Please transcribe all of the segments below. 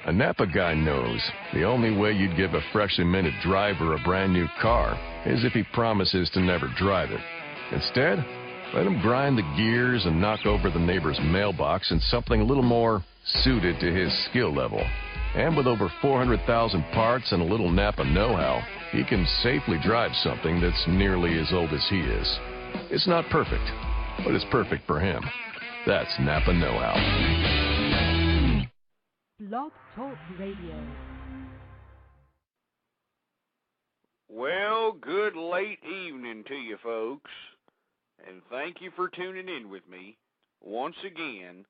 A Napa guy knows the only way you'd give a freshly minted driver a brand new car is if he promises to never drive it. Instead, let him grind the gears and knock over the neighbor's mailbox in something a little more suited to his skill level. And with over 400,000 parts and a little Napa know-how, he can safely drive something that's nearly as old as he is. It's not perfect, but it's perfect for him. That's Napa know-how. Blog Talk Radio. Well, good late evening to you folks, and thank you for tuning in with me once again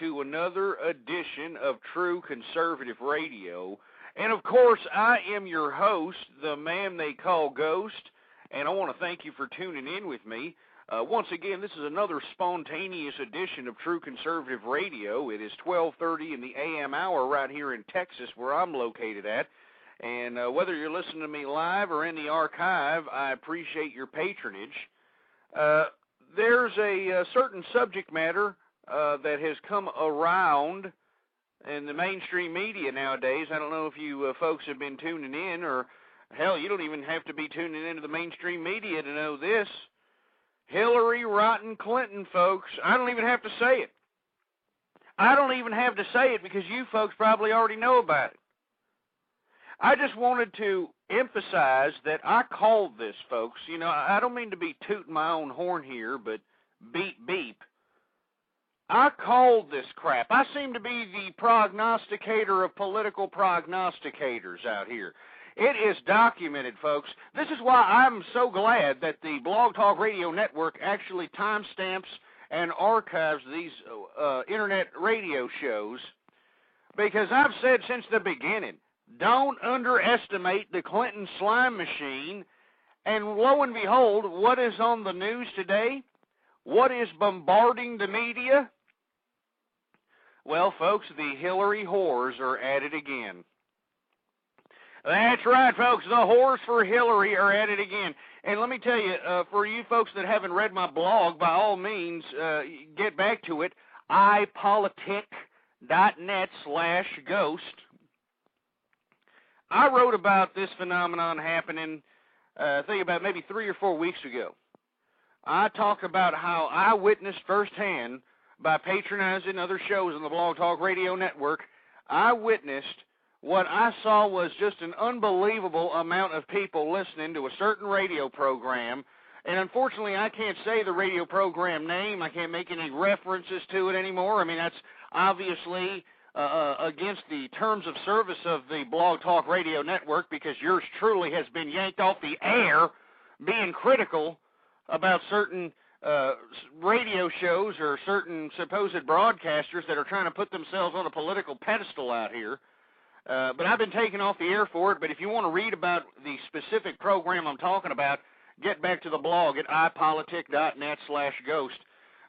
to another edition of True Conservative Radio. And of course, I am your host, the man they call Ghost, and I want to thank you for tuning in with me. Once again, this is another spontaneous edition of True Conservative Radio. It is 12:30 in the a.m. hour right here in Texas, where I'm located at. And whether you're listening to me live or in the archive, I appreciate your patronage. There's a certain subject matter that has come around in the mainstream media nowadays. I don't know if you folks have been tuning in, or hell, you don't even have to be tuning into the mainstream media to know this. Hillary Rotten Clinton, folks. I don't even have to say it. I don't even have to say it because you folks probably already know about it. I just wanted to emphasize that I called this, folks. You know, I don't mean to be tooting my own horn here, but beep, beep. I called this crap. I seem to be the prognosticator of political prognosticators out here. It is documented, folks. This is why I'm so glad that the Blog Talk Radio Network actually timestamps and archives these internet radio shows, because I've said since the beginning, don't underestimate the Clinton slime machine. And lo and behold, what is on the news today? What is bombarding the media? Well, folks, the Hillary whores are at it again. That's right, folks. The whores for Hillary are at it again. And let me tell you, for you folks that haven't read my blog, by all means, get back to it, ipolitic.net/ghost. I wrote about this phenomenon happening, I think about maybe 3 or 4 weeks ago. I talk about how I witnessed firsthand, by patronizing other shows on the Blog Talk Radio Network, I witnessed what I saw was just an unbelievable amount of people listening to a certain radio program. And unfortunately, I can't say the radio program name. I can't make any references to it anymore. I mean, that's obviously against the terms of service of the Blog Talk Radio Network, because yours truly has been yanked off the air being critical about certain radio shows or certain supposed broadcasters that are trying to put themselves on a political pedestal out here. But I've been taken off the air for it. But if you want to read about the specific program I'm talking about, get back to the blog at ipolitic.net/ghost.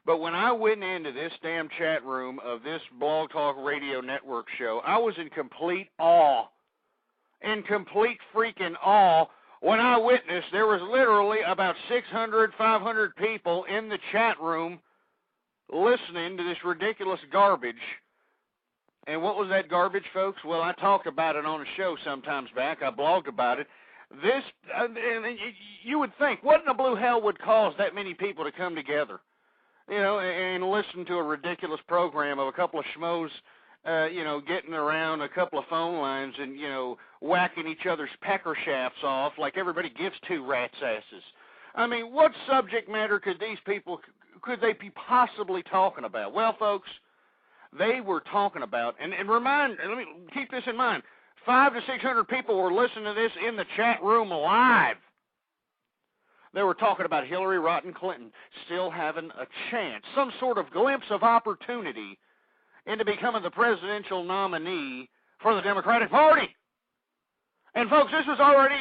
But when I went into this damn chat room of this Blog Talk Radio Network show, I was in complete awe, in complete freaking awe, when I witnessed there was literally about 600, 500 people in the chat room listening to this ridiculous garbage. And what was that garbage, folks? Well, I talked about it on a show sometimes back. I blogged about it. This, and you would think, what in the blue hell would cause that many people to come together, you know, and listen to a ridiculous program of a couple of schmoes, getting around a couple of phone lines and, whacking each other's pecker shafts off like everybody gives two rats' asses. I mean, what subject matter could they be possibly talking about? Well, folks, they were talking about, and let me keep this in mind, 500 to 600 people were listening to this in the chat room live. They were talking about Hillary Rotten Clinton still having a chance, some sort of glimpse of opportunity into becoming the presidential nominee for the Democratic Party. And, folks, this was already,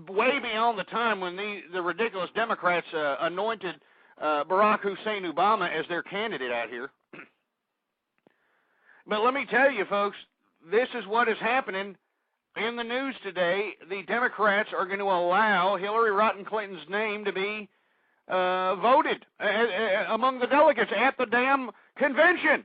way beyond the time when the ridiculous Democrats anointed Barack Hussein Obama as their candidate out here. But let me tell you, folks, this is what is happening in the news today. The Democrats are going to allow Hillary Rotten Clinton's name to be voted among the delegates at the damn convention.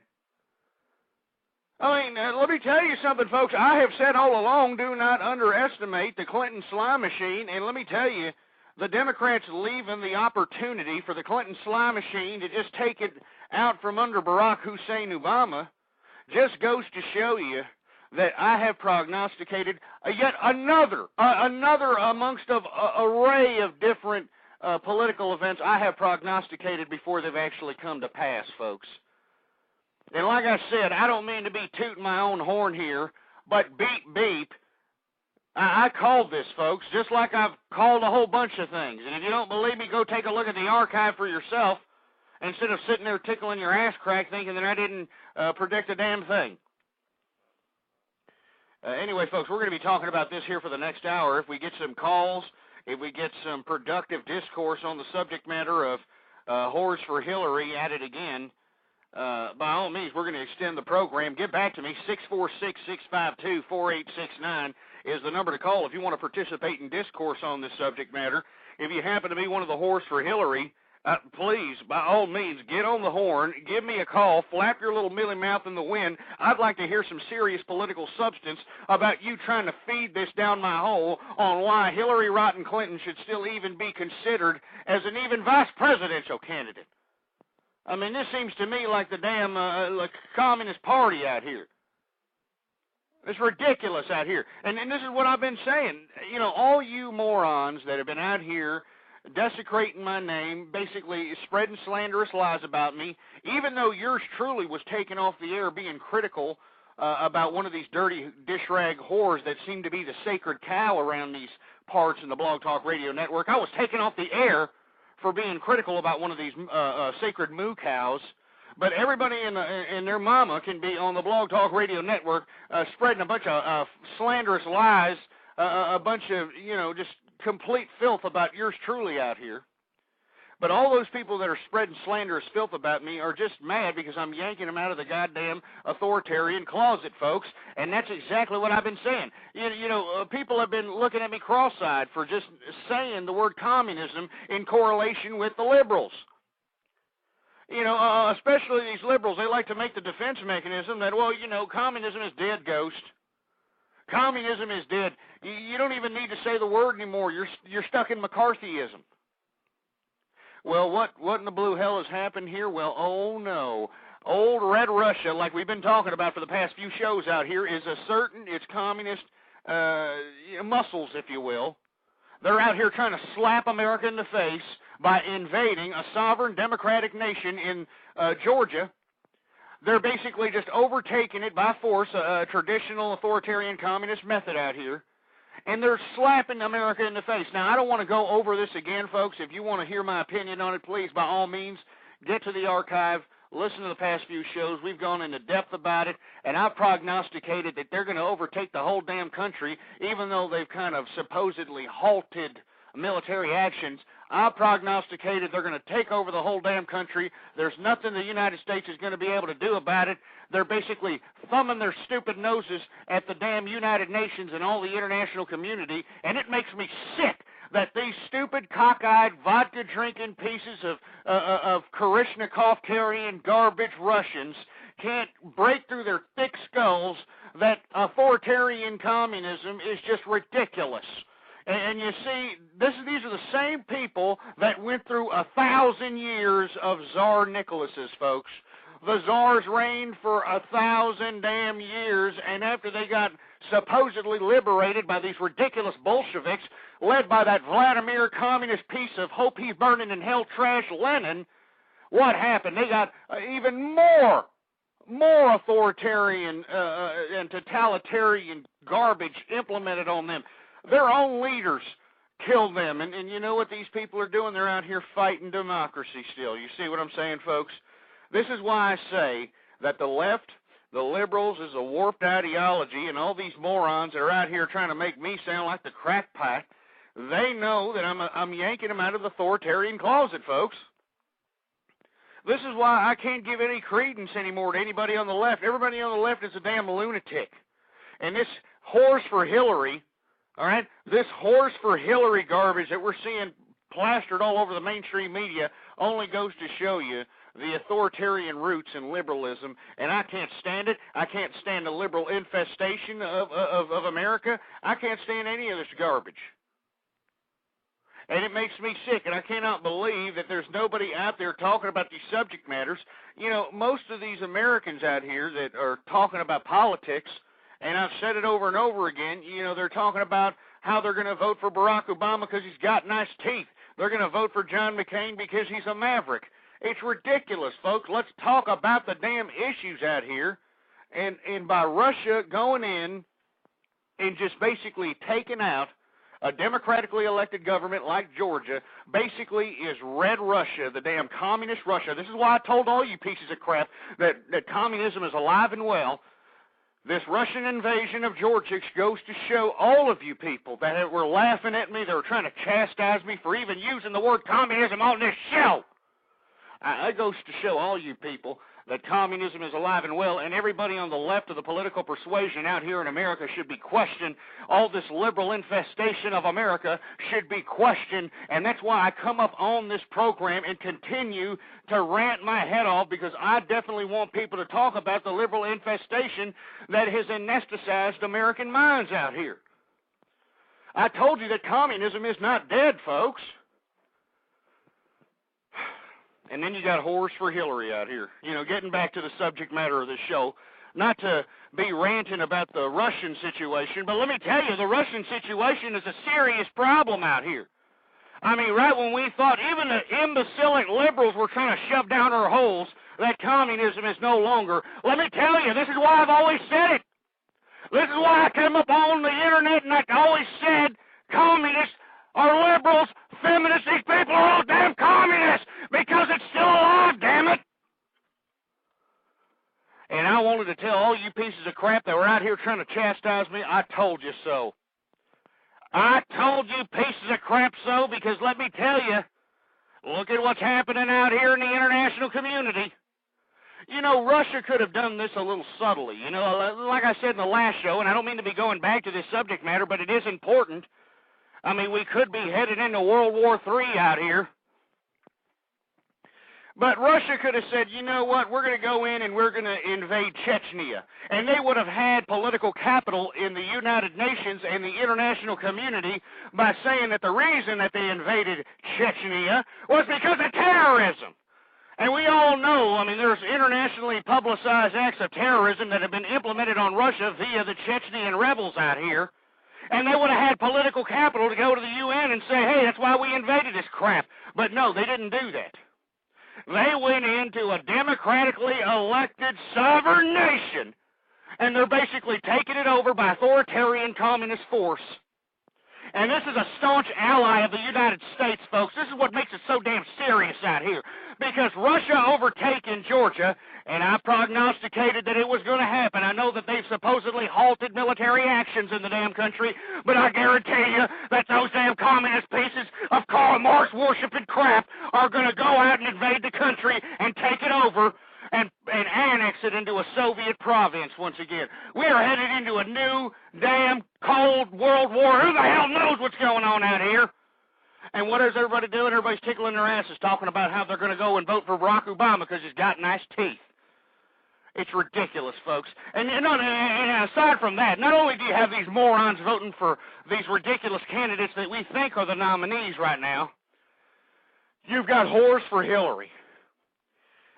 I mean, let me tell you something, folks. I have said all along, do not underestimate the Clinton slime machine. And let me tell you, the Democrats leaving the opportunity for the Clinton slime machine to just take it out from under Barack Hussein Obama just goes to show you that I have prognosticated yet another amongst an array of different political events I have prognosticated before they've actually come to pass, folks. And like I said, I don't mean to be tooting my own horn here, but beep, beep, I called this, folks, just like I've called a whole bunch of things. And if you don't believe me, go take a look at the archive for yourself instead of sitting there tickling your ass crack thinking that I didn't predict a damn thing. Anyway, folks, we're going to be talking about this here for the next hour. If we get some calls, if we get some productive discourse on the subject matter of Whores for Hillary at it again, by all means, we're going to extend the program. Get back to me. 646-652-4869 is the number to call if you want to participate in discourse on this subject matter. If you happen to be one of the Whores for Hillary, please, by all means, get on the horn, give me a call, flap your little mealy mouth in the wind. I'd like to hear some serious political substance about you trying to feed this down my hole on why Hillary Rodham Clinton should still even be considered as an even vice presidential candidate. I mean, this seems to me like the damn like Communist Party out here. It's ridiculous out here. And this is what I've been saying. You know, all you morons that have been out here desecrating my name, basically spreading slanderous lies about me, even though yours truly was taken off the air being critical about one of these dirty dish rag whores that seem to be the sacred cow around these parts in the Blog Talk Radio Network. I was taken off the air for being critical about one of these sacred moo cows, but everybody and their mama can be on the Blog Talk Radio Network spreading a bunch of slanderous lies, a bunch of, you know, just complete filth about yours truly out here. But all those people that are spreading slanderous filth about me are just mad because I'm yanking them out of the goddamn authoritarian closet, folks, and that's exactly what I've been saying. You know, people have been looking at me cross-eyed for just saying the word communism in correlation with the liberals. You know, especially these liberals, they like to make the defense mechanism that, well, you know, communism is dead, ghost. Communism is dead. You don't even need to say the word anymore. You're stuck in McCarthyism. Well, what in the blue hell has happened here? Well, oh no. Old Red Russia, like we've been talking about for the past few shows out here, is asserting its communist muscles, if you will. They're out here trying to slap America in the face by invading a sovereign democratic nation in Georgia. They're basically just overtaking it by force, a traditional authoritarian communist method out here. And they're slapping America in the face. Now, I don't want to go over this again, folks. If you want to hear my opinion on it, please, by all means, get to the archive, listen to the past few shows. We've gone into depth about it, and I've prognosticated that they're going to overtake the whole damn country, even though they've kind of supposedly halted military actions. I prognosticated they're going to take over the whole damn country. There's nothing the United States is going to be able to do about it. They're basically thumbing their stupid noses at the damn United Nations and all the international community, and it makes me sick that these stupid, cockeyed, vodka-drinking pieces of Kalashnikov-carrying garbage Russians can't break through their thick skulls that authoritarian communism is just ridiculous. And you see, these are the same people that went through 1,000 years of Tsar Nicholases, folks. The Tsars reigned for 1,000 damn years, and after they got supposedly liberated by these ridiculous Bolsheviks, led by that Vladimir communist piece of hope he's burning in hell trash Lenin, what happened? They got even more authoritarian and totalitarian garbage implemented on them. Their own leaders killed them, and you know what these people are doing? They're out here fighting democracy still. You see what I'm saying, folks? This is why I say that the left, the liberals, is a warped ideology, and all these morons that are out here trying to make me sound like the crackpot, they know that I'm yanking them out of the authoritarian closet, folks. This is why I can't give any credence anymore to anybody on the left. Everybody on the left is a damn lunatic. And this Whores for Hillary, all right, this Whores for Hillary garbage that we're seeing plastered all over the mainstream media only goes to show you the authoritarian roots in liberalism, and I can't stand it. I can't stand the liberal infestation of America. I can't stand any of this garbage. And it makes me sick, and I cannot believe that there's nobody out there talking about these subject matters. You know, most of these Americans out here that are talking about politics, and I've said it over and over again, you know, they're talking about how they're going to vote for Barack Obama because he's got nice teeth. They're going to vote for John McCain because he's a maverick. It's ridiculous, folks. Let's talk about the damn issues out here. And by Russia going in and just basically taking out a democratically elected government like Georgia basically is Red Russia, the damn communist Russia. This is why I told all you pieces of crap that communism is alive and well. This Russian invasion of Georgia goes to show all of you people that were laughing at me, that were trying to chastise me for even using the word communism on this show. It goes to show all you people that communism is alive and well, and everybody on the left of the political persuasion out here in America should be questioned. All this liberal infestation of America should be questioned, and that's why I come up on this program and continue to rant my head off, because I definitely want people to talk about the liberal infestation that has anesthetized American minds out here. I told you that communism is not dead, folks. And then you got whores for Hillary out here. You know, getting back to the subject matter of the show, not to be ranting about the Russian situation, but let me tell you, the Russian situation is a serious problem out here. I mean, right when we thought even the imbecilic liberals were trying to shove down our holes that communism is no longer, let me tell you, this is why I've always said it. This is why I came up on the internet and I always said communists are liberals, feminists, these people are all damn communists, because it's still alive, damn it. And I wanted to tell all you pieces of crap that were out here trying to chastise me, I told you so. I told you pieces of crap so, because let me tell you, look at what's happening out here in the international community. You know, Russia could have done this a little subtly. You know, like I said in the last show, and I don't mean to be going back to this subject matter, but it is important. I mean, we could be headed into World War III out here. But Russia could have said, you know what, we're going to go in and we're going to invade Chechnya. And they would have had political capital in the United Nations and the international community by saying that the reason that they invaded Chechnya was because of terrorism. And we all know, I mean, there's internationally publicized acts of terrorism that have been implemented on Russia via the Chechnyan rebels out here. And they would have had political capital to go to the UN and say, hey, that's why we invaded this crap. But no, they didn't do that. They went into a democratically elected sovereign nation, and they're basically taking it over by authoritarian communist force. And this is a staunch ally of the United States, folks. This is what makes it so damn serious out here. Because Russia overtaken Georgia, and I prognosticated that it was going to happen. I know that they've supposedly halted military actions in the damn country, but I guarantee you that those damn communist pieces of Karl Marx worshiping crap are going to go out and invade the country and take it over and annex it into a Soviet province once again. We are headed into a new damn cold world war. Who the hell knows what's going on out here? And what is everybody doing? Everybody's tickling their asses talking about how they're going to go and vote for Barack Obama because he's got nice teeth. It's ridiculous, folks. And aside from that, not only do you have these morons voting for these ridiculous candidates that we think are the nominees right now, you've got whores for Hillary.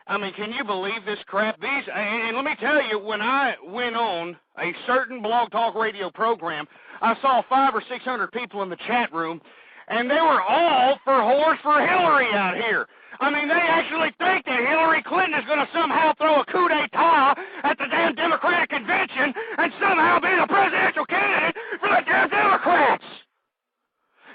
I mean, can you believe this crap? And let me tell you, when I went on a certain Blog Talk Radio program, I saw 500 or 600 people in the chat room, and they were all for whores for Hillary out here. I mean, they actually think that Hillary Clinton is going to somehow throw a coup d'etat at the damn Democratic convention and somehow be the presidential candidate for the damn Democrats.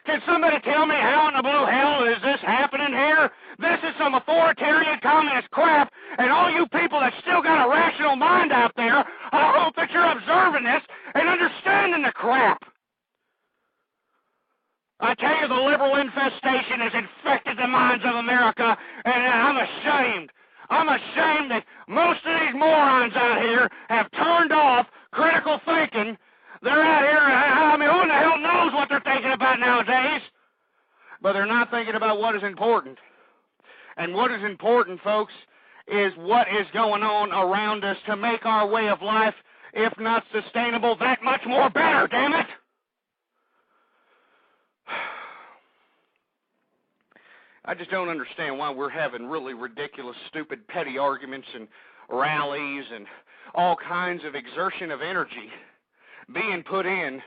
Can somebody tell me how in the blue hell is this happening here? This is some authoritarian communist crap, and all you people that still got a rational mind out there, I hope that you're observing this and understanding the crap. I tell you, the liberal infestation has infected the minds of America, and I'm ashamed. I'm ashamed that most of these morons out here have turned off critical thinking. They're out here, I mean, who the hell knows what they're thinking about nowadays? But they're not thinking about what is important. And what is important, folks, is what is going on around us to make our way of life, if not sustainable, that much more better, damn it! I just don't understand why we're having really ridiculous, stupid, petty arguments and rallies and all kinds of exertion of energy being put in,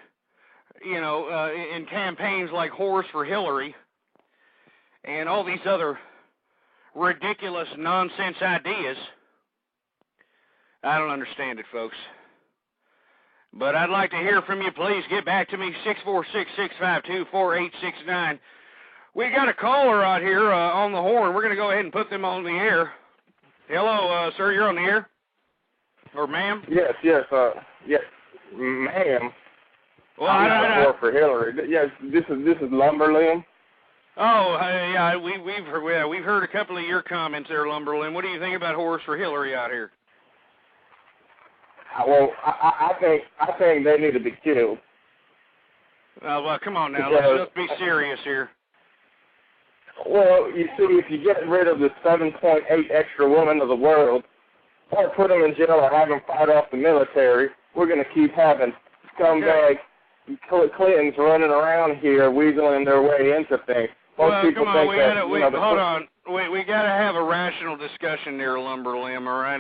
in campaigns like Horse for Hillary and all these other ridiculous nonsense ideas. I don't understand it, folks. But I'd like to hear from you. Please get back to me, 646-652-4869. We got a caller out here on the horn. We're going to go ahead and put them on the air. Hello, sir, you're on the air? Or ma'am? Yes, ma'am. Well, I don't know. For Hillary. Yes, this is Lumberland. Oh, yeah, we've heard a couple of your comments there, Lumberland. What do you think about Horse for Hillary out here? Well, I think they need to be killed. Well, come on now, let's be serious here. Well, you see, if you get rid of the 7.8 extra women of the world, or put them in jail or have them fight off the military, we're going to keep having scumbag Clintons running around here weaseling their way into things. Most people think hold on. We got to have a rational discussion there, Lumberlimb, all right?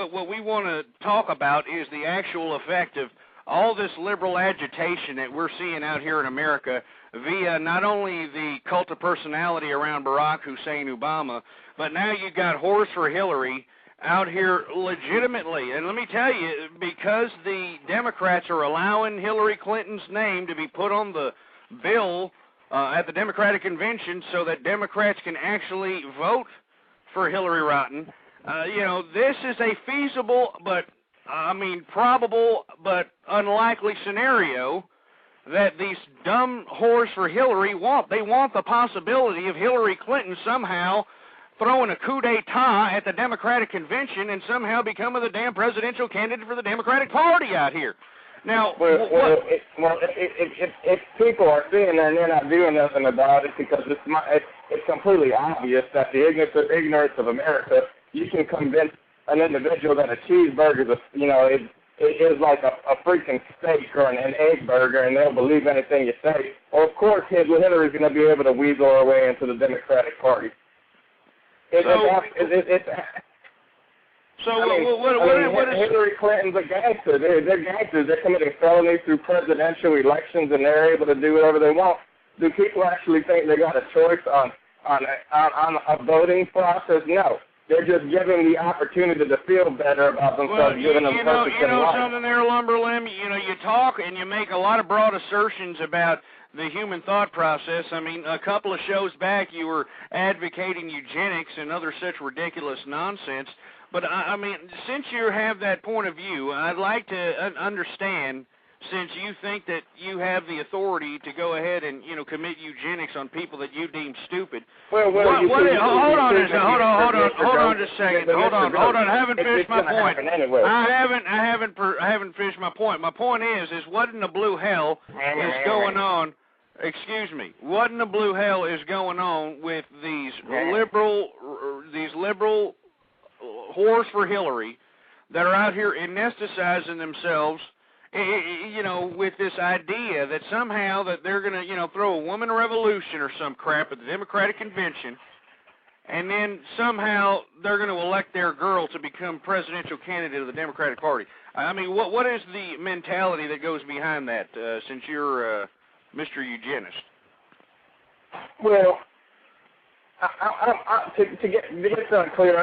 What we want to talk about is the actual effect of all this liberal agitation that we're seeing out here in America via not only the cult of personality around Barack Hussein Obama, but now you got Horse for Hillary out here legitimately. And let me tell you, because the Democrats are allowing Hillary Clinton's name to be put on the bill at the Democratic Convention so that Democrats can actually vote for Hillary Rotten, this is a feasible but, probable but unlikely scenario that these dumb Horse for Hillary want. They want the possibility of Hillary Clinton somehow throwing a coup d'etat at the Democratic Convention and somehow becoming the damn presidential candidate for the Democratic Party out here. Now, if people are seeing that and they're not doing nothing about it because it's completely obvious that the ignorance of America, you can convince an individual that a cheeseburger is like a freaking steak or an egg burger, and they'll believe anything you say. Well, of course, Hillary's going to be able to weasel her way into the Democratic Party. Hillary Clinton's a gangster. They're gangsters. They're committing felonies through presidential elections, and they're able to do whatever they want. Do people actually think they got a choice on a voting process? No. They're just giving the opportunity to feel better about themselves, giving them purpose in life. Something there, Lumberlimb, you talk and you make a lot of broad assertions about the human thought process. A couple of shows back you were advocating eugenics and other such ridiculous nonsense. But, since you have that point of view, I'd like to understand, since you think that you have the authority to go ahead and, commit eugenics on people that you deem stupid. Hold on just a second. Hold on. I haven't finished my point. Anyway. I haven't finished my point. My point is what in the blue hell is going on? Excuse me. What in the blue hell is going on with these liberal Horse for Hillary that are out here anesthetizing themselves, with this idea that somehow that they're going to, throw a woman revolution or some crap at the Democratic Convention, and then somehow they're going to elect their girl to become presidential candidate of the Democratic Party. What is the mentality that goes behind that, since you're Mr. Eugenist? Well, to get something clear, I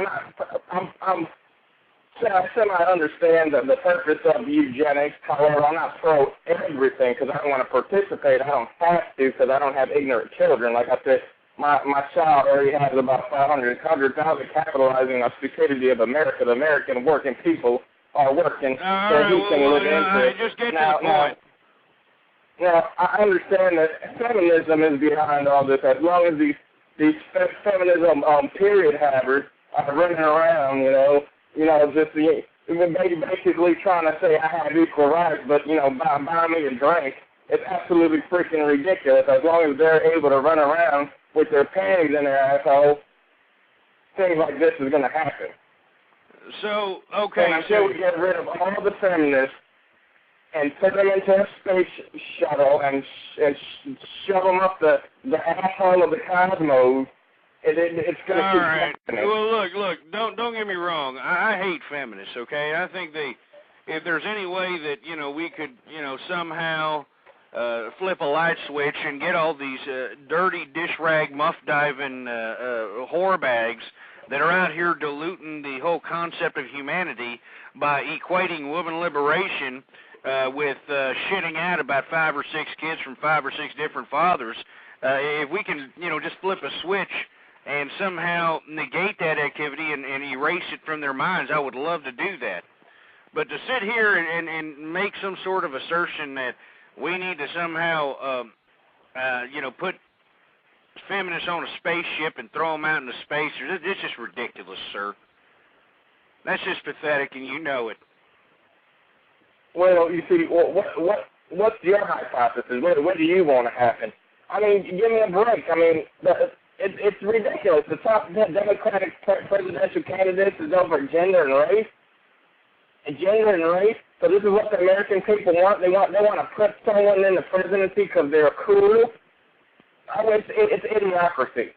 semi-understand the purpose of eugenics. However, I'm not pro everything because I don't want to participate. I don't have to because I don't have ignorant children. Like I said, my child already has about 100,000 capitalizing on stupidity of America. The American working people are working so he can live into it. Just get to the point. Now, I understand that feminism is behind all this. As long as these feminism period havers are running around, basically trying to say I have equal rights, but buy me a drink. It's absolutely freaking ridiculous. As long as they're able to run around with their panties in their asshole things like this is going to happen. So, okay. And until we get rid of all the feminists and put them into a space shuttle and shove them up the asshole of the cosmos, it's going to keep happening. Well, look, don't get me wrong. I hate feminists, okay? I think if there's any way that, we could, somehow flip a light switch and get all these dirty dish rag muff diving whore bags that are out here diluting the whole concept of humanity by equating woman liberation with shitting out about 5 or 6 kids from 5 or 6 different fathers. If we can, just flip a switch and somehow negate that activity and erase it from their minds, I would love to do that. But to sit here and make some sort of assertion that we need to somehow, put feminists on a spaceship and throw them out into space, it's just ridiculous, sir. That's just pathetic, and you know it. Well, you see, what's your hypothesis? What do you want to happen? I mean, give me a break. I mean, it's ridiculous. The top Democratic presidential candidate is over gender and race. So this is what the American people want. They want to put someone in the presidency because they're cool. Oh, it's idiocracy.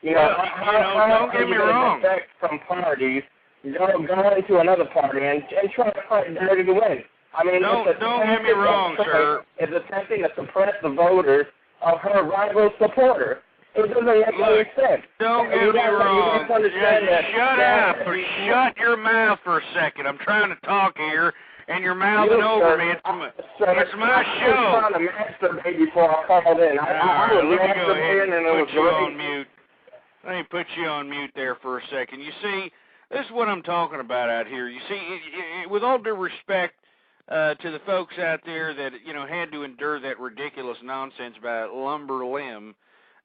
Don't get me wrong. From parties, go into another party and try to fight dirty to win. I mean, don't get me wrong, sir. It's attempting to suppress the voters of her rival supporter. It doesn't make any sense. Don't get me wrong. Shut up or shut your mouth for a second. I'm trying to talk here, and you're mouthing over me. It's my show. I was trying to masturbate before I called in. I was masturbating, and it was on mute. Let me put you on mute there for a second. You see, this is what I'm talking about out here. You see, with all due respect to the folks out there that, had to endure that ridiculous nonsense about Lumber Limb,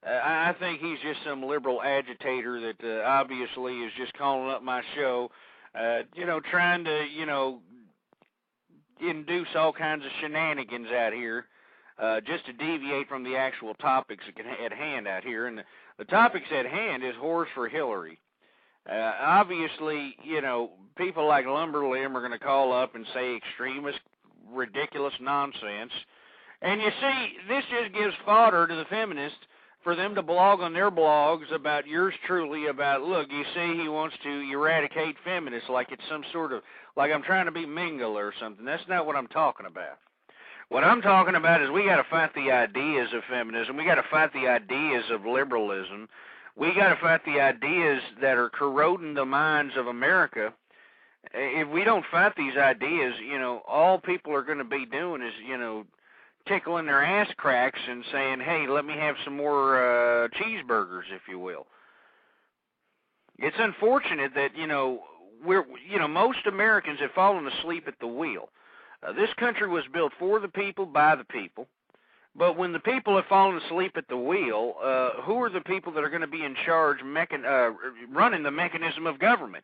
I think he's just some liberal agitator that obviously is just calling up my show, trying to, induce all kinds of shenanigans out here just to deviate from the actual topics at hand out here. And the topics at hand is whores for Hillary. Obviously, people like Lumber Limb are going to call up and say extremist, ridiculous nonsense. And you see, this just gives fodder to the feminists for them to blog on their blogs about yours truly about, look, you see, he wants to eradicate feminists like it's some sort of, like I'm trying to be mingle or something. That's not what I'm talking about. What I'm talking about is we got to fight the ideas of feminism. We got to fight the ideas of liberalism. We got to fight the ideas that are corroding the minds of America. If we don't fight these ideas, all people are going to be doing is, tickling their ass cracks and saying, hey, let me have some more cheeseburgers, if you will. It's unfortunate that, most Americans have fallen asleep at the wheel. This country was built for the people, by the people. But when the people have fallen asleep at the wheel, who are the people that are going to be in charge running the mechanism of government?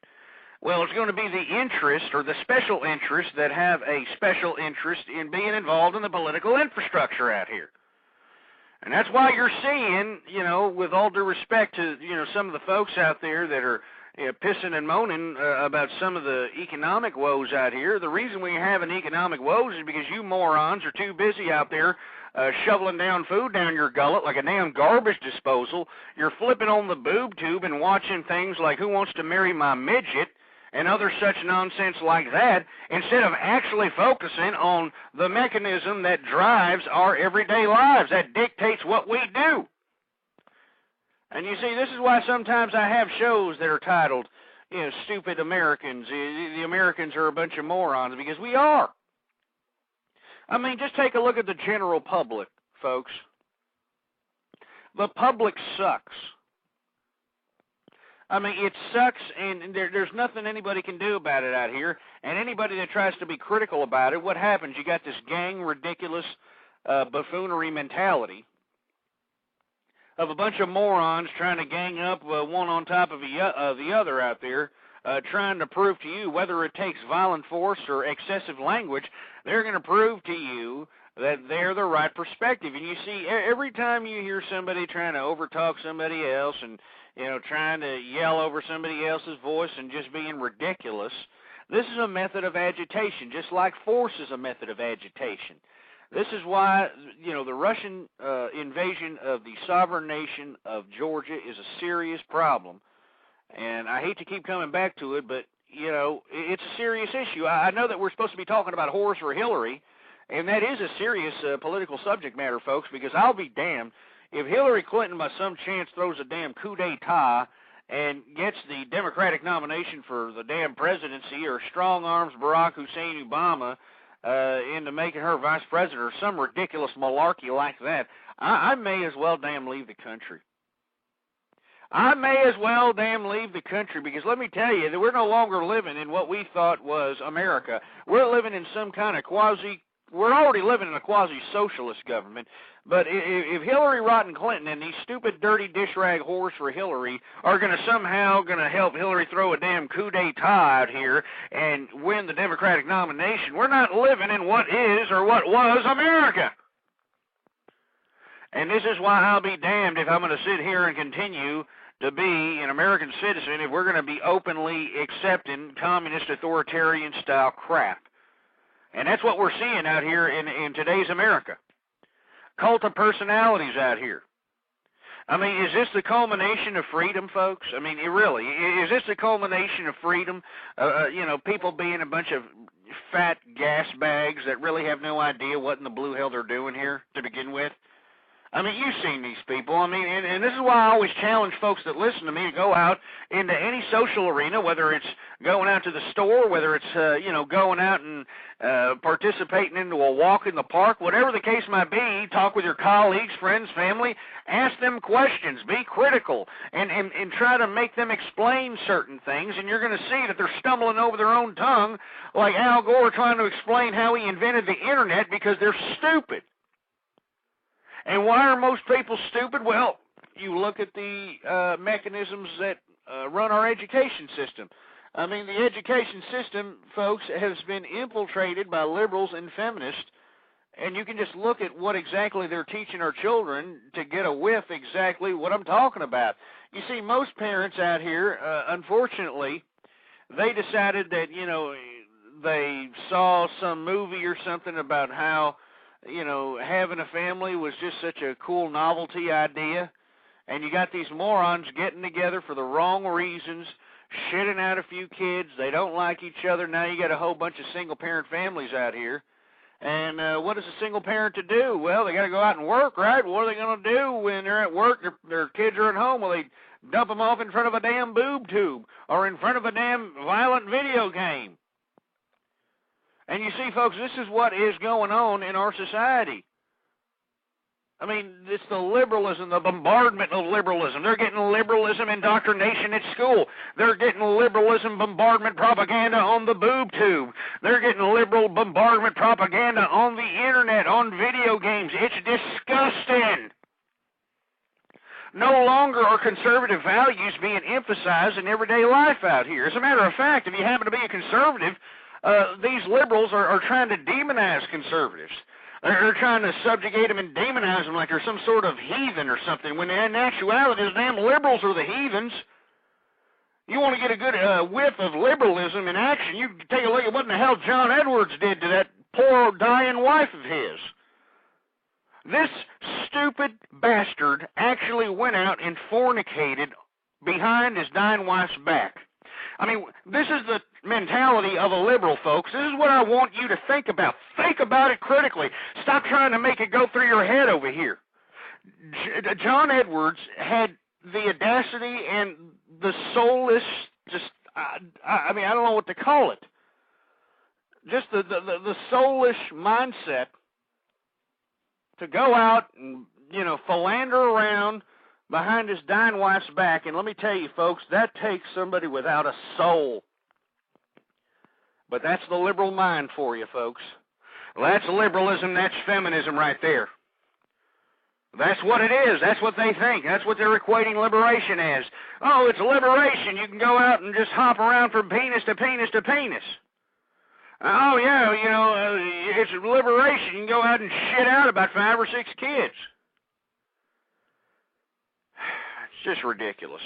Well, it's going to be the interest or the special interests that have a special interest in being involved in the political infrastructure out here. And that's why you're seeing, with all due respect to, some of the folks out there that are pissing and moaning about some of the economic woes out here. The reason we have an economic woes is because you morons are too busy out there shoveling down food down your gullet like a damn garbage disposal. You're flipping on the boob tube and watching things like Who Wants to Marry My Midget and other such nonsense like that, instead of actually focusing on the mechanism that drives our everyday lives, that dictates what we do. And you see, this is why sometimes I have shows that are titled, Stupid Americans. The Americans are a bunch of morons, because we are. I mean, just take a look at the general public, folks. The public sucks. I mean, it sucks, and there's nothing anybody can do about it out here. And anybody that tries to be critical about it, what happens? You got this gang, ridiculous buffoonery mentality of a bunch of morons trying to gang up one on top of the other out there, trying to prove to you, whether it takes violent force or excessive language, they're going to prove to you that they're the right perspective. And you see, every time you hear somebody trying to overtalk somebody else and trying to yell over somebody else's voice and just being ridiculous. This is a method of agitation, just like force is a method of agitation. This is why, the Russian invasion of the sovereign nation of Georgia is a serious problem. And I hate to keep coming back to it, but, it's a serious issue. I know that we're supposed to be talking about Horace or Hillary, and that is a serious political subject matter, folks, because I'll be damned if Hillary Clinton by some chance throws a damn coup d'etat and gets the Democratic nomination for the damn presidency or strong-arms Barack Hussein Obama into making her vice president or some ridiculous malarkey like that, I may as well damn leave the country. I may as well damn leave the country, because let me tell you that we're no longer living in what we thought was America. We're living in some kind of we're already living in a quasi-socialist government, but if Hillary Rotten Clinton and these stupid, dirty dish-rag whores for Hillary are somehow going to help Hillary throw a damn coup d'etat out here and win the Democratic nomination, we're not living in what is or what was America. And this is why I'll be damned if I'm going to sit here and continue to be an American citizen if we're going to be openly accepting communist authoritarian style crap. And that's what we're seeing out here in today's America. Cult of personalities out here. I mean, is this the culmination of freedom, folks? I mean, really, is this the culmination of freedom? People being a bunch of fat gas bags that really have no idea what in the blue hell they're doing here to begin with. I mean, you've seen these people. I mean, and this is why I always challenge folks that listen to me to go out into any social arena, whether it's going out to the store, whether it's, going out and participating into a walk in the park, whatever the case might be, talk with your colleagues, friends, family, ask them questions, be critical, and try to make them explain certain things, and you're going to see that they're stumbling over their own tongue like Al Gore trying to explain how he invented the Internet because they're stupid. And why are most people stupid? Well, you look at the mechanisms that run our education system. I mean, the education system, folks, has been infiltrated by liberals and feminists, and you can just look at what exactly they're teaching our children to get a whiff exactly what I'm talking about. You see, most parents out here, unfortunately, they decided that, they saw some movie or something about how having a family was just such a cool novelty idea, and you got these morons getting together for the wrong reasons, shitting out a few kids, they don't like each other, now you got a whole bunch of single-parent families out here, and what is a single parent to do? Well, they got to go out and work, right? What are they going to do when they're at work, their kids are at home? Well, they dump them off in front of a damn boob tube, or in front of a damn violent video game. And you see, folks, this is what is going on in our society. I mean, it's the liberalism, the bombardment of liberalism. They're getting liberalism indoctrination at school. They're getting liberalism bombardment propaganda on the boob tube. They're getting liberal bombardment propaganda on the Internet, on video games. It's disgusting. No longer are conservative values being emphasized in everyday life out here. As a matter of fact, if you happen to be a conservative, these liberals are trying to demonize conservatives. They're trying to subjugate them and demonize them like they're some sort of heathen or something, when in actuality, the damn liberals are the heathens. You want to get a good whiff of liberalism in action, you take a look at what in the hell John Edwards did to that poor dying wife of his. This stupid bastard actually went out and fornicated behind his dying wife's back. I mean, this is the mentality of a liberal, folks. This is what I want you to think about. Think about it critically. Stop trying to make it go through your head over here. John Edwards had the audacity and the soulless, I mean, I don't know what to call it. Just the soulless mindset to go out and, philander around behind his dying wife's back, and let me tell you, folks, that takes somebody without a soul. But that's the liberal mind for you, folks. Well, that's liberalism, that's feminism right there. That's what it is. That's what they think. That's what they're equating liberation as. Oh, it's liberation. You can go out and just hop around from penis to penis to penis. Oh, yeah, it's liberation. You can go out and shit out about 5 or 6 kids. It's just ridiculous.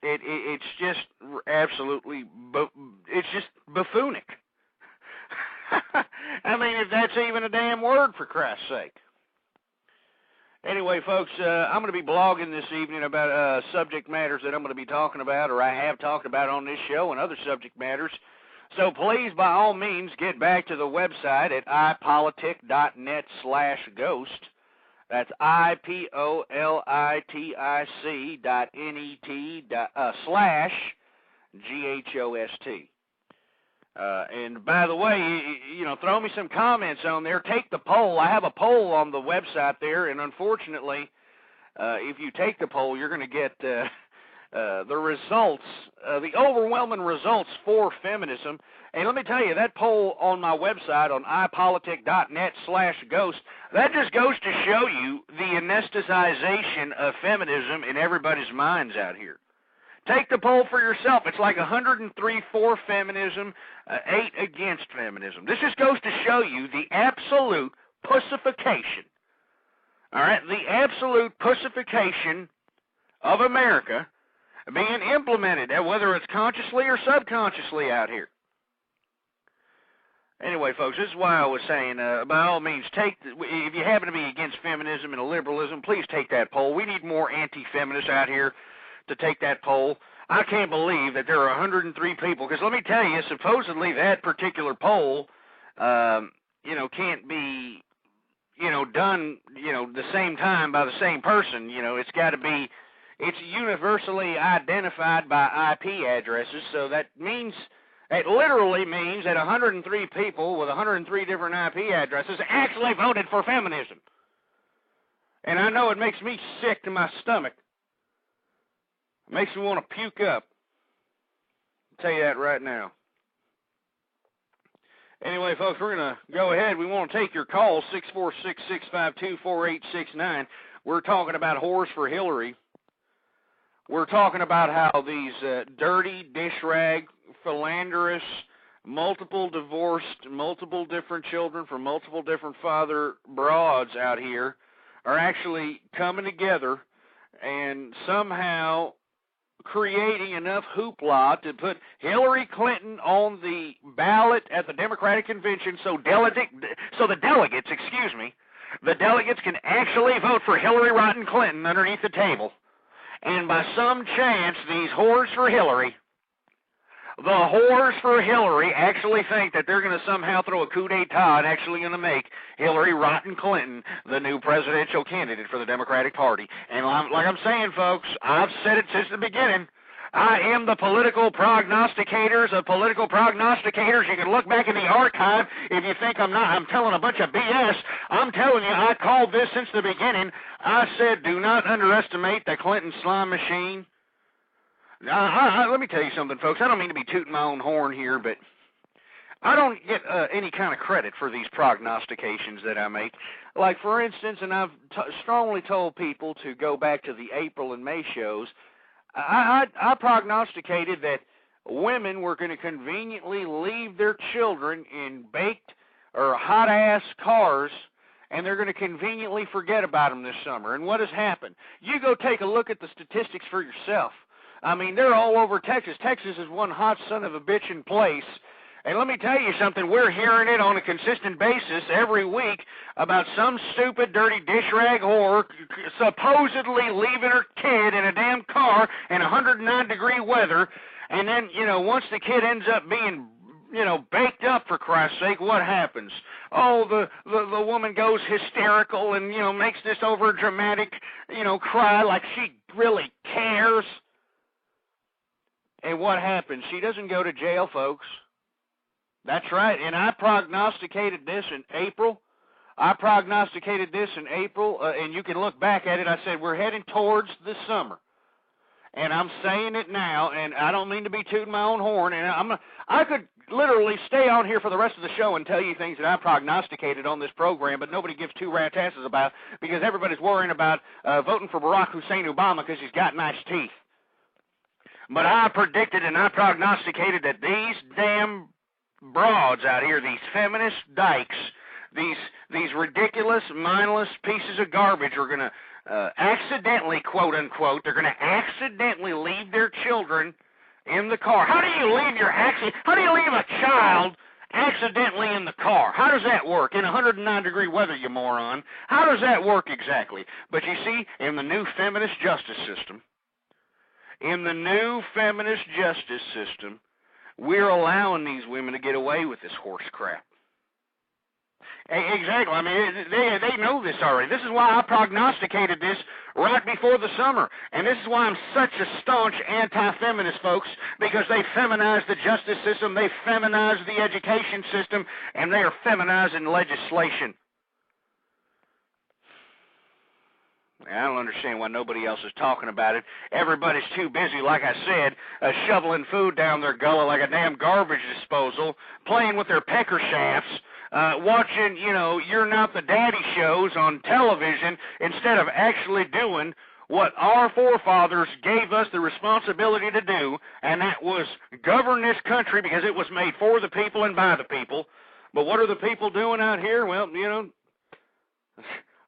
It's just absolutely, it's just buffoonic. I mean, if that's even a damn word, for Christ's sake. Anyway, folks, I'm going to be blogging this evening about subject matters that I'm going to be talking about, or I have talked about on this show, and other subject matters. So please, by all means, get back to the website at ipolitic.net/ghost. That's ipolitic.net/GHOST. And by the way, throw me some comments on there. Take the poll. I have a poll on the website there, and unfortunately, if you take the poll, you're going to get the results, the overwhelming results for feminism. And let me tell you, that poll on my website on ipolitic.net/ghost, that just goes to show you the anesthetization of feminism in everybody's minds out here. Take the poll for yourself. It's like 103 for feminism, 8 against feminism. This just goes to show you the absolute pussification, all right, the absolute pussification of America being implemented, whether it's consciously or subconsciously out here. Anyway, folks, this is why I was saying, by all means, if you happen to be against feminism and liberalism, please take that poll. We need more anti-feminists out here to take that poll. I can't believe that there are 103 people, because let me tell you, supposedly that particular poll, can't be, done, the same time by the same person. It's got to be, it's universally identified by IP addresses, so that literally means that 103 people with 103 different IP addresses actually voted for feminism. And I know it makes me sick to my stomach. It makes me want to puke up. I'll tell you that right now. Anyway, folks, we're going to go ahead. We want to take your calls, 646-652-4869. We're talking about whores for Hillary. We're talking about how these dirty, dish rag, philanderous, multiple divorced, multiple different children from multiple different father broads out here are actually coming together and somehow creating enough hoopla to put Hillary Clinton on the ballot at the Democratic Convention so the delegates can actually vote for Hillary Rotten Clinton underneath the table. And by some chance, these whores for Hillary, actually think that they're going to somehow throw a coup d'etat and actually going to make Hillary Rotten Clinton the new presidential candidate for the Democratic Party. And like I'm saying, folks, I've said it since the beginning. I am the political prognosticators of political prognosticators. You can look back in the archive if you think I'm telling a bunch of BS. I'm telling you, I called this since the beginning. I said, do not underestimate the Clinton slime machine. Let me tell you something, folks. I don't mean to be tooting my own horn here, but I don't get any kind of credit for these prognostications that I make. Like, for instance, and I've strongly told people to go back to the April and May shows, I prognosticated that women were going to conveniently leave their children in baked or hot-ass cars, and they're going to conveniently forget about them this summer. And what has happened? You go take a look at the statistics for yourself. I mean, they're all over Texas. Texas is one hot son of a bitch in place. And let me tell you something, we're hearing it on a consistent basis every week about some stupid, dirty dish rag whore supposedly leaving her kid in a damn car in 109-degree weather. And then, once the kid ends up being, baked up, for Christ's sake, what happens? Oh, the woman goes hysterical and, makes this over dramatic, cry like she really cares. And what happens? She doesn't go to jail, folks. That's right, and I prognosticated this in April. And you can look back at it. I said we're heading towards the summer. And I'm saying it now, and I don't mean to be tooting my own horn. And I could literally stay on here for the rest of the show and tell you things that I prognosticated on this program, but nobody gives two rat's asses about, because everybody's worrying about voting for Barack Hussein Obama because he's got nice teeth. But I predicted and I prognosticated that these damn broads out here, these feminist dykes, these ridiculous, mindless pieces of garbage are going to accidentally, quote unquote, they're going to accidentally leave their children in the car. How do you leave a child accidentally in the car? How does that work in 109-degree weather, you moron? How does that work exactly? But you see, in the new feminist justice system, we're allowing these women to get away with this horse crap. Exactly. I mean, they know this already. This is why I prognosticated this right before the summer. And this is why I'm such a staunch anti-feminist, folks, because they feminize the justice system, they feminize the education system, and they are feminizing legislation. I don't understand why nobody else is talking about it. Everybody's too busy, like I said, shoveling food down their gullet like a damn garbage disposal, playing with their pecker shafts, watching, You're Not the Daddy shows on television instead of actually doing what our forefathers gave us the responsibility to do, and that was govern this country because it was made for the people and by the people. But what are the people doing out here? Well,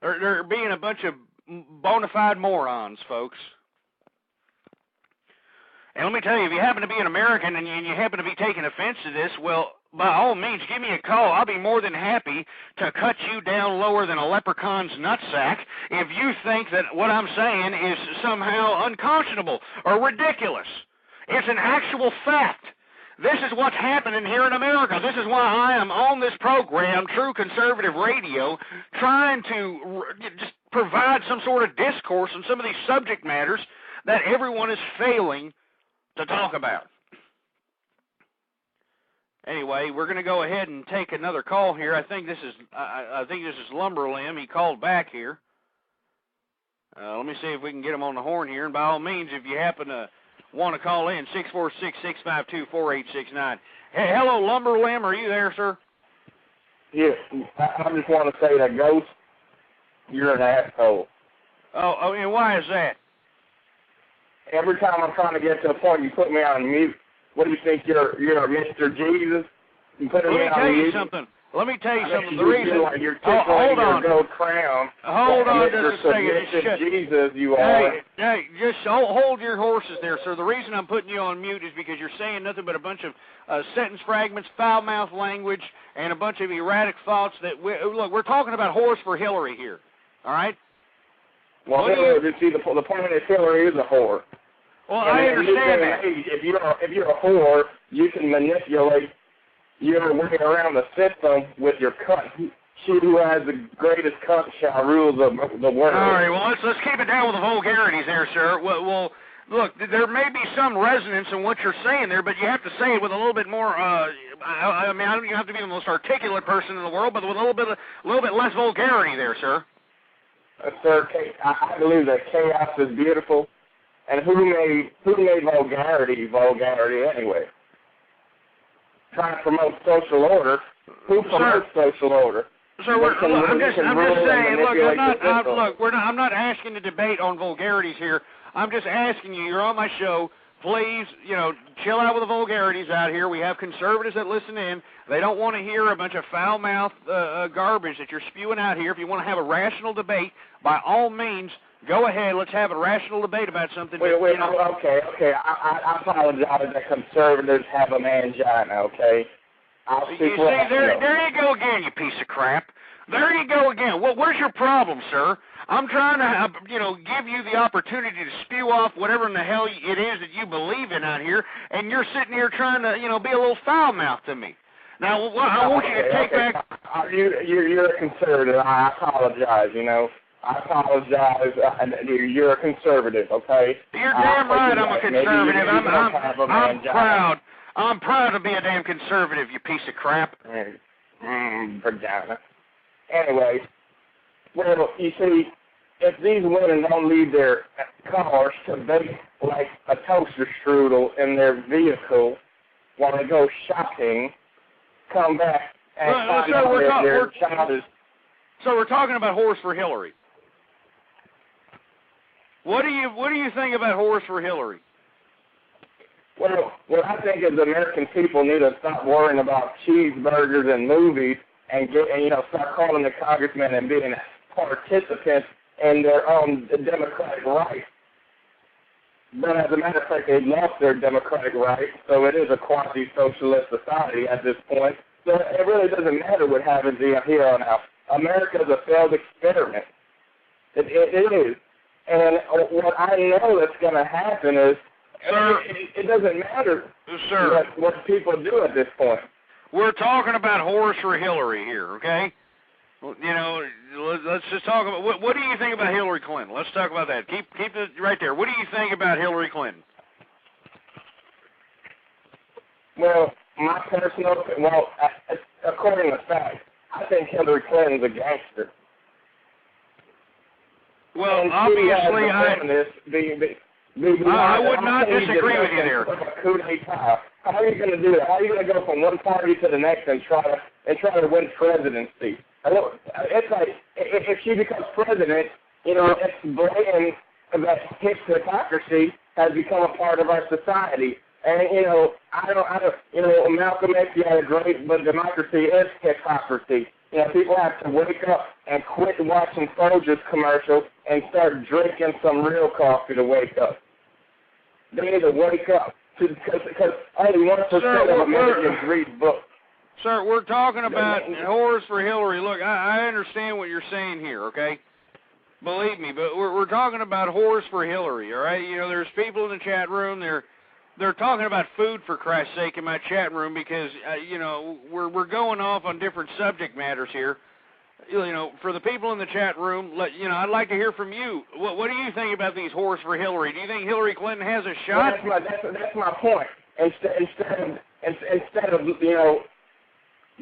they're being a bunch of bona fide morons, folks. And let me tell you, if you happen to be an American and you happen to be taking offense to this, well, by all means, give me a call. I'll be more than happy to cut you down lower than a leprechaun's nutsack if you think that what I'm saying is somehow unconscionable or ridiculous. It's an actual fact. This is what's happening here in America. This is why I am on this program, True Conservative Radio, trying to just provide some sort of discourse on some of these subject matters that everyone is failing to talk about. Anyway, we're going to go ahead and take another call here. I think this is Lumberlimb. He called back here. Let me see if we can get him on the horn here. And by all means, if you happen to want to call in, 646-652-4869. Hey, hello, Lumberlimb. Are you there, sir? Yes. I just want to say that, Ghost, you're an asshole. Oh, and why is that? Every time I'm trying to get to a point, you put me on mute. What do you think? You're Mr. Jesus? You put me on mute. Let me tell you something. The reason. You're tickling your gold crown. Hold on just a second. Jesus, you are. Hey, just hold your horses there, sir. The reason I'm putting you on mute is because you're saying nothing but a bunch of sentence fragments, foul-mouthed language, and a bunch of erratic thoughts. Look, we're talking about horse for Hillary here. All right? Well, the point is Hillary is a whore. Well, I understand that. If you're a whore, you can manipulate your way around the system with your cunt. She who has the greatest cunt shall rule the world. All right, well, let's keep it down with the vulgarities there, sir. Well, look, there may be some resonance in what you're saying there, but you have to say it with a little bit more, I don't even have to be the most articulate person in the world, but with a little bit less vulgarity there, sir. Sir, I believe that chaos is beautiful. And who made vulgarity anyway? Trying to promote social order. Who promotes social order? Sir, I'm just saying. Look, I'm not asking to debate on vulgarities here. I'm just asking you. You're on my show. Please, chill out with the vulgarities out here. We have conservatives that listen in. They don't want to hear a bunch of foul-mouthed garbage that you're spewing out here. If you want to have a rational debate, by all means, go ahead. Let's have a rational debate about something. Okay. I apologize that conservatives have a mangina, okay? There you go again, you piece of crap. There you go again. Well, where's your problem, sir? I'm trying to, give you the opportunity to spew off whatever in the hell it is that you believe in out here, and you're sitting here trying to, be a little foul-mouthed to me. Now, I want you to take back... You're a conservative. I apologize, I apologize. You're a conservative, okay? You're damn right I'm a conservative. I'm proud. I'm proud to be a damn conservative, you piece of crap. Vagina. Anyway, well, you see, if these women don't leave their cars to bake like a toaster strudel in their vehicle while they go shopping, come back and find out that their child is... So we're talking about horse for Hillary. What do you think about horse for Hillary? Well, what I think is the American people need to stop worrying about cheeseburgers and movies and start calling the congressmen and being participants in their own democratic rights. But as a matter of fact, they've lost their democratic rights, so it is a quasi-socialist society at this point. So it really doesn't matter what happens here on out. America is a failed experiment. It is. And what I know that's going to happen is, Sir, it doesn't matter sir, what people do at this point. we're talking about Horse for Hillary here, okay? Well, you know, let's just talk about, what do you think about Hillary Clinton? Let's talk about that. Keep it right there. What do you think about Hillary Clinton? Well, my personal, according to facts, I think Hillary Clinton's a gangster. Well, And obviously, I would not disagree with you there. Coup d'etat. How are you going to do that? How are you going to go from one party to the next and try to win presidency? It's like if she becomes president, you know, it's blatant that hypocrisy has become a part of our society. And you know, I don't. You know, Malcolm X had a great, but democracy is hypocrisy. You know, people have to wake up and quit watching Folgers commercials and start drinking some real coffee to wake up. They need to wake up because only 1% of Americans read books. Sir, we're talking about Horse for Hillary. Look, I understand what you're saying here, okay? Believe me, but we're talking about Horse for Hillary, all right? You know, there's people in the chat room. They're talking about food, for Christ's sake, in my chat room because, you know, we're going off on different subject matters here. You know, for the people in the chat room, I'd like to hear from you. What do you think about these Horse for Hillary? Do you think Hillary Clinton has a shot? Well, that's my point. Instead of, you know,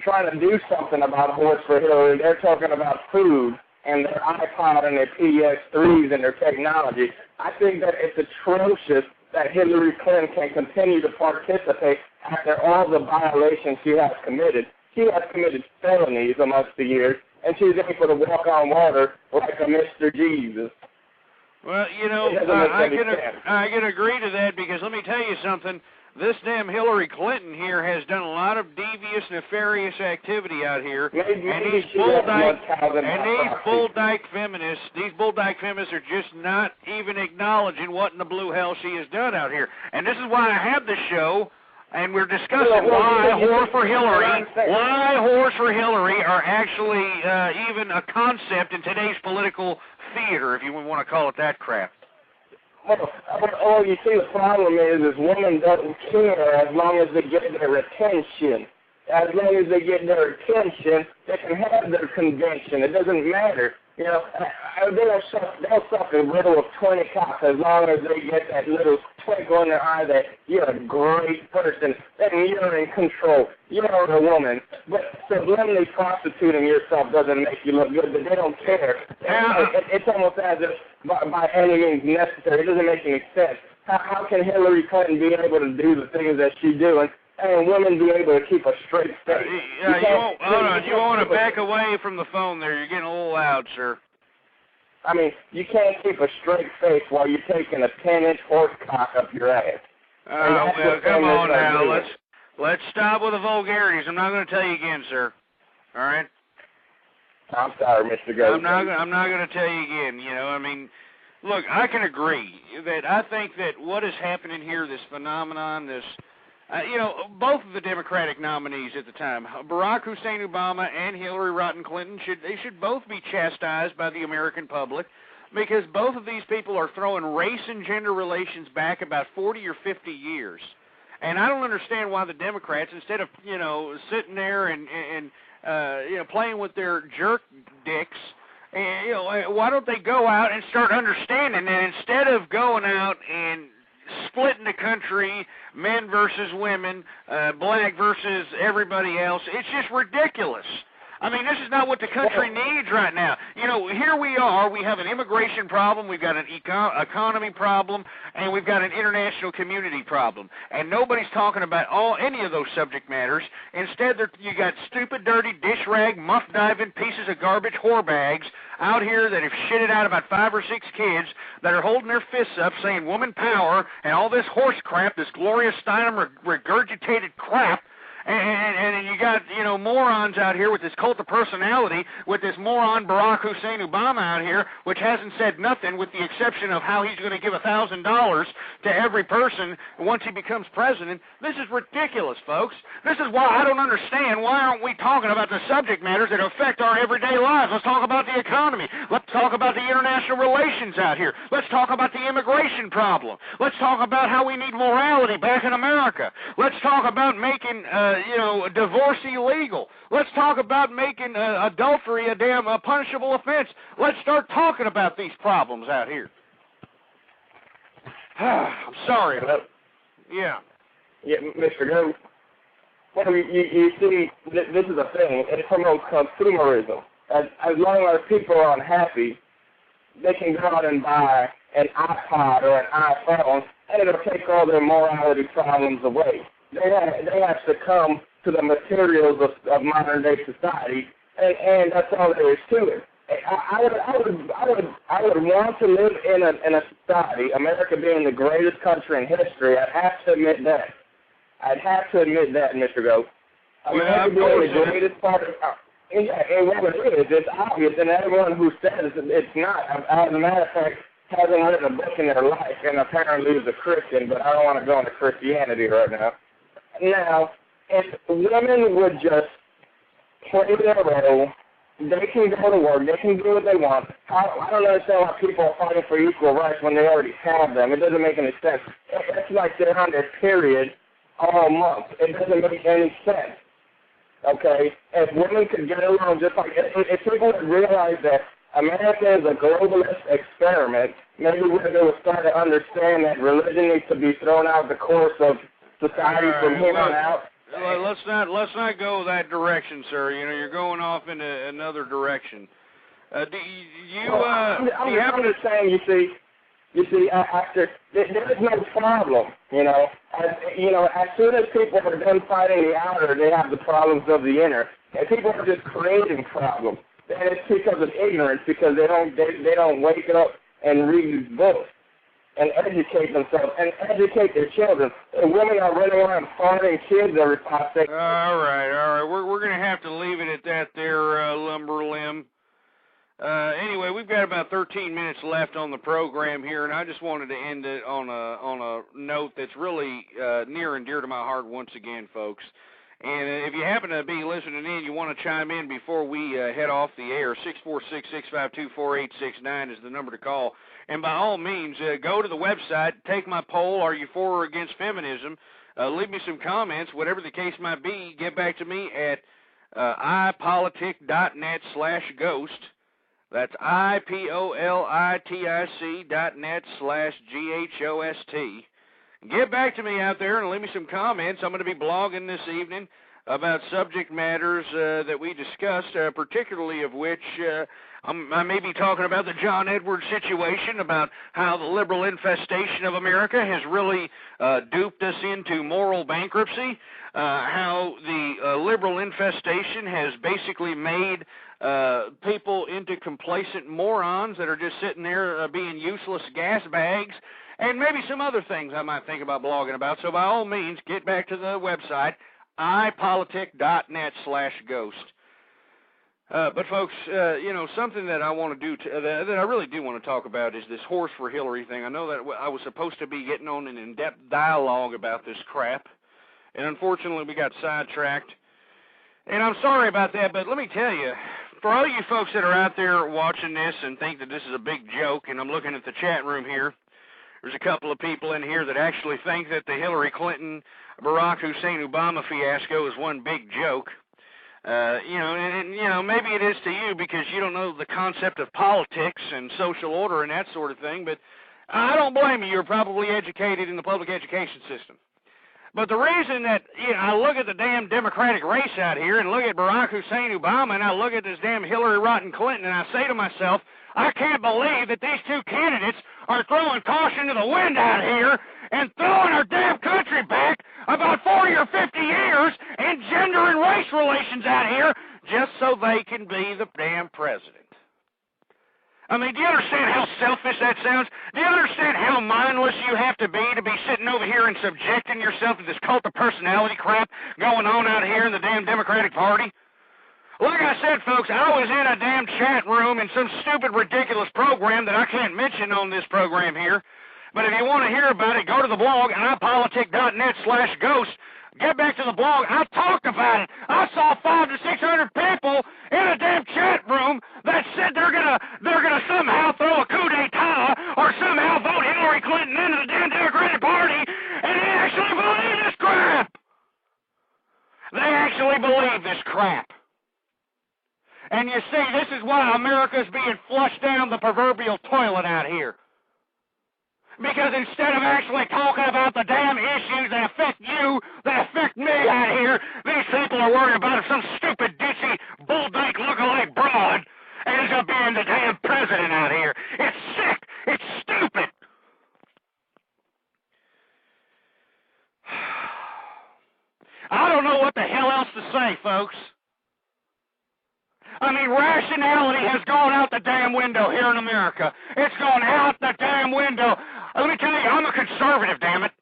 trying to do something about Horse for Hillary, they're talking about food and their iPod and their PS3s and their technology. I think that it's atrocious that Hillary Clinton can continue to participate after all the violations she has committed. She has committed felonies amongst the years, and she's able to walk on water like a Mr. Jesus. Well, you know, I can agree to that because let me tell you something. This damn Hillary Clinton here has done a lot of devious, nefarious activity out here. And these bull dyke feminists are just not even acknowledging what in the blue hell she has done out here. And this is why I have the show, and we're discussing why Horse for Hillary are actually even a concept in today's political theater, if you want to call it that crap. Well, you see, the problem is women don't care as long as they get their attention. As long as they get their attention, they can have their convention. It doesn't matter. You know, they'll suck a riddle of 20 cops as long as they get that little twinkle in their eye that you're a great person and you're in control. You're a woman. But subliminally prostituting yourself doesn't make you look good, but they don't care. It's almost as if by any means necessary. It doesn't make any sense. How can Hillary Clinton be able to do the things that she's doing and women be able to keep a straight face? You want to back away from the phone there. You're getting a little loud, sir. I mean, you can't keep a straight face while you're taking a 10-inch horse cock up your ass. Well, come on now. Let's stop with the vulgarities. I'm not going to tell you again, sir. All right? I'm sorry, Mr. Goldstein. I'm not going to tell you again. You know, I mean, look, I can agree that I think that what is happening here, this phenomenon, this, both of the Democratic nominees at the time, Barack Hussein Obama and Hillary Rodham Clinton, should both be chastised by the American public because both of these people are throwing race and gender relations back about 40 or 50 years. And I don't understand why the Democrats, instead of, sitting there and playing with their jerk dicks, why don't they go out and start understanding that instead of going out and splitting the country, men versus women, black versus everybody else, it's just ridiculous. I mean, this is not what the country needs right now. You know, here we are. We have an immigration problem. We've got an economy problem. And we've got an international community problem. And nobody's talking about any of those subject matters. Instead, you got stupid, dirty, dish rag, muff diving pieces of garbage whore bags out here that have shitted out about 5 or 6 kids that are holding their fists up saying woman power and all this horse crap, this Gloria Steinem regurgitated crap. And you got, morons out here with this cult of personality, with this moron Barack Hussein Obama out here, which hasn't said nothing with the exception of how he's going to give $1,000 to every person once he becomes president. This is ridiculous, folks. This is why I don't understand. Why aren't we talking about the subject matters that affect our everyday lives? Let's talk about the economy. Let's talk about the international relations out here. Let's talk about the immigration problem. Let's talk about how we need morality back in America. Let's talk about making, divorce illegal. Let's talk about making adultery a punishable offense. Let's start talking about these problems out here. I'm sorry. Yeah. Yeah, Mr. Go. Well, you see, this is a thing. It promotes consumerism. As long as people are unhappy, they can go out and buy an iPod or an iPhone, and it'll take all their morality problems away. They have succumbed to the materials of modern-day society, and that's all there is to it. I would want to live in a society, America being the greatest country in history. I'd have to admit that. Mr. Goat. America being the greatest part of and what it is, it's obvious, and everyone who says it's not, as a matter of fact, hasn't written a book in their life, and apparently is a Christian, but I don't want to go into Christianity right now. Now, if women would just play their role, they can go to work, they can do what they want. I don't understand why people are fighting for equal rights when they already have them. It doesn't make any sense. It's like they're on their period all month. It doesn't make any sense. Okay? If women could get along just like, if people would realize that America is a globalist experiment, maybe they would start to understand that religion needs to be thrown out of the course of society from here on out. Let's not go that direction, sir. You're going off in another direction. I'm just saying, you see, after there is no problem. As soon as people are done fighting the outer, they have the problems of the inner, and people are just creating problems. And it's because of ignorance, because they don't wake up and read books and educate themselves and educate their children. And women are running around farting kids every 5 seconds. All right. We're going to have to leave it at that there, Lumber Limb. Anyway, we've got about 13 minutes left on the program here, and I just wanted to end it on a note that's really near and dear to my heart once again, folks. And if you happen to be listening in, you want to chime in before we head off the air, 646-652-4869 is the number to call. And by all means, go to the website, take my poll, are you for or against feminism? Leave me some comments, whatever the case might be. Get back to me at ipolitic.net/ghost. That's ipolitic.net/GHOST. Get back to me out there and leave me some comments. I'm going to be blogging this evening about subject matters that we discussed, particularly of which I may be talking about the John Edwards situation, about how the liberal infestation of America has really duped us into moral bankruptcy, how the liberal infestation has basically made people into complacent morons that are just sitting there being useless gas bags, and maybe some other things I might think about blogging about. So by all means, get back to the website, ipolitic.net/ghost. But folks, something that I want to do, that I really do want to talk about is this horse for Hillary thing. I know that I was supposed to be getting on an in-depth dialogue about this crap, and unfortunately we got sidetracked. And I'm sorry about that, but let me tell you, for all you folks that are out there watching this and think that this is a big joke, and I'm looking at the chat room here, there's a couple of people in here that actually think that the Hillary Clinton, Barack Hussein Obama fiasco is one big joke. Maybe it is to you because you don't know the concept of politics and social order and that sort of thing, but I don't blame you. You're probably educated in the public education system. But the reason that I look at the damn Democratic race out here and look at Barack Hussein Obama and I look at this damn Hillary Rotten Clinton and I say to myself, I can't believe that these two candidates are throwing caution to the wind out here and throwing our damn country back about 40 or 50 years in gender and race relations out here just so they can be the damn president. I mean, do you understand how selfish that sounds? Do you understand how mindless you have to be sitting over here and subjecting yourself to this cult of personality crap going on out here in the damn Democratic Party? Like I said, folks, I was in a damn chat room in some stupid, ridiculous program that I can't mention on this program here. But if you want to hear about it, go to the blog, ipolitic.net/ghost. Get back to the blog. I talked about it. I saw 500 to 600 people in a damn chat room that said they're gonna somehow throw a coup d'etat or somehow vote Hillary Clinton into the damn Democratic Party, and they actually believe this crap. They actually believe this crap. And you see, this is why America's being flushed down the proverbial toilet out here. Because instead of actually talking about the damn issues that affect you, that affect me out here, these people are worried about if some stupid, ditzy, bull-dyke lookalike broad ends up being the damn president out here. It's sick. It's stupid. I don't know what the hell else to say, folks. I mean, rationality has gone out the damn window here in America. It's gone out the damn window. Let me tell you, I'm a conservative, damn it.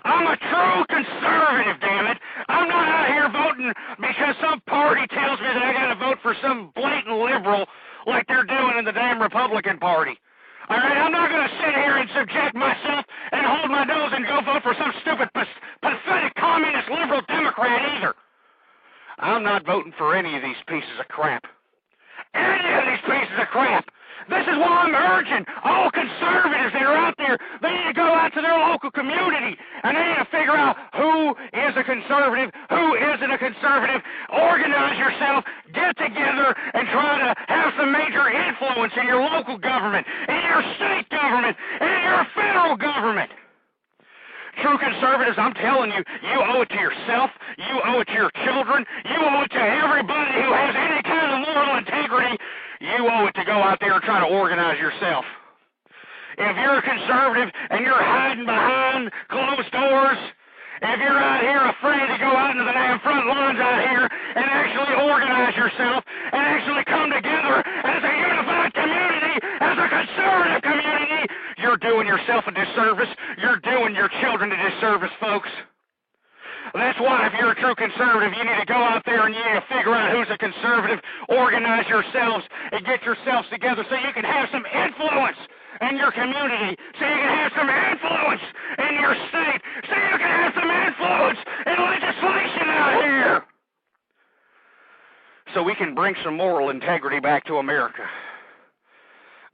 I'm a true conservative, damn it. I'm not out here voting because some party tells me that I gotta vote for some blatant liberal like they're doing in the damn Republican Party. All right, I'm not gonna sit here and subject myself and hold my nose and go vote for some stupid, pathetic communist liberal Democrat either. I'm not voting for any of these pieces of crap. Any of these pieces of crap. This is why I'm urging all conservatives that are out there, they need to go out to their local community, and they need to figure out who is a conservative, who isn't a conservative. Organize yourself, get together, and try to have some major influence in your local government, in your state government, in your federal government. True conservatives, I'm telling you, you owe it to yourself, you owe it to your children, you owe it to everybody who has any kind of moral integrity. You owe it to go out there and try to organize yourself. If you're a conservative and you're hiding behind closed doors, if you're out here afraid to go out into the damn front lines out here and actually organize yourself and actually come together as a unified community, as a conservative community, you're doing yourself a disservice. You're doing your children a disservice, folks. That's why if you're a true conservative, you need to go out there and you need to figure out who's a conservative, organize yourselves, and get yourselves together so you can have some influence in your community, so you can have some influence in your state, so you can have some influence in legislation out here. So we can bring some moral integrity back to America.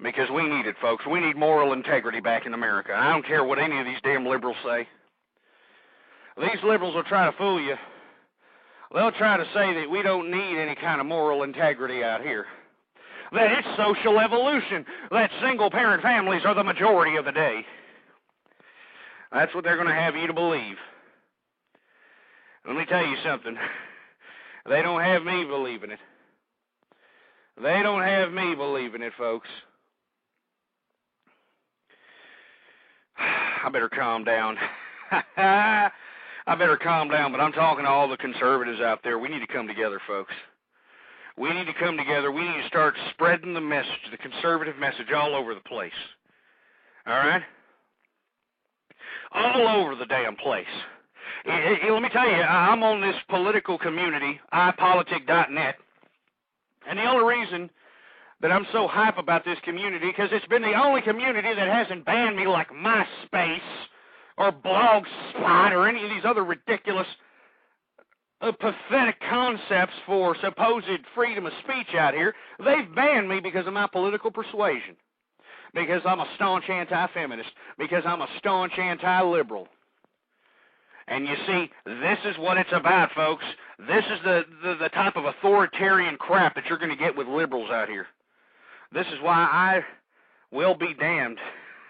Because we need it, folks. We need moral integrity back in America. I don't care what any of these damn liberals say. These liberals will try to fool you. They'll try to say that we don't need any kind of moral integrity out here. That it's social evolution. That single-parent families are the majority of the day. That's what they're going to have you to believe. Let me tell you something. They don't have me believing it. They don't have me believing it, folks. I better calm down. I better calm down, but I'm talking to all the conservatives out there. We need to come together, folks. We need to come together. We need to start spreading the message, the conservative message, all over the place. All right? All over the damn place. Let me tell you, I'm on this political community, ipolitic.net, and the only reason that I'm so hype about this community because it's been the only community that hasn't banned me like MySpace or Blogspot or any of these other ridiculous, pathetic concepts for supposed freedom of speech out here. They've banned me because of my political persuasion, because I'm a staunch anti-feminist, because I'm a staunch anti-liberal. And you see, this is what it's about, folks. This is the type of authoritarian crap that you're going to get with liberals out here. This is why I will be damned.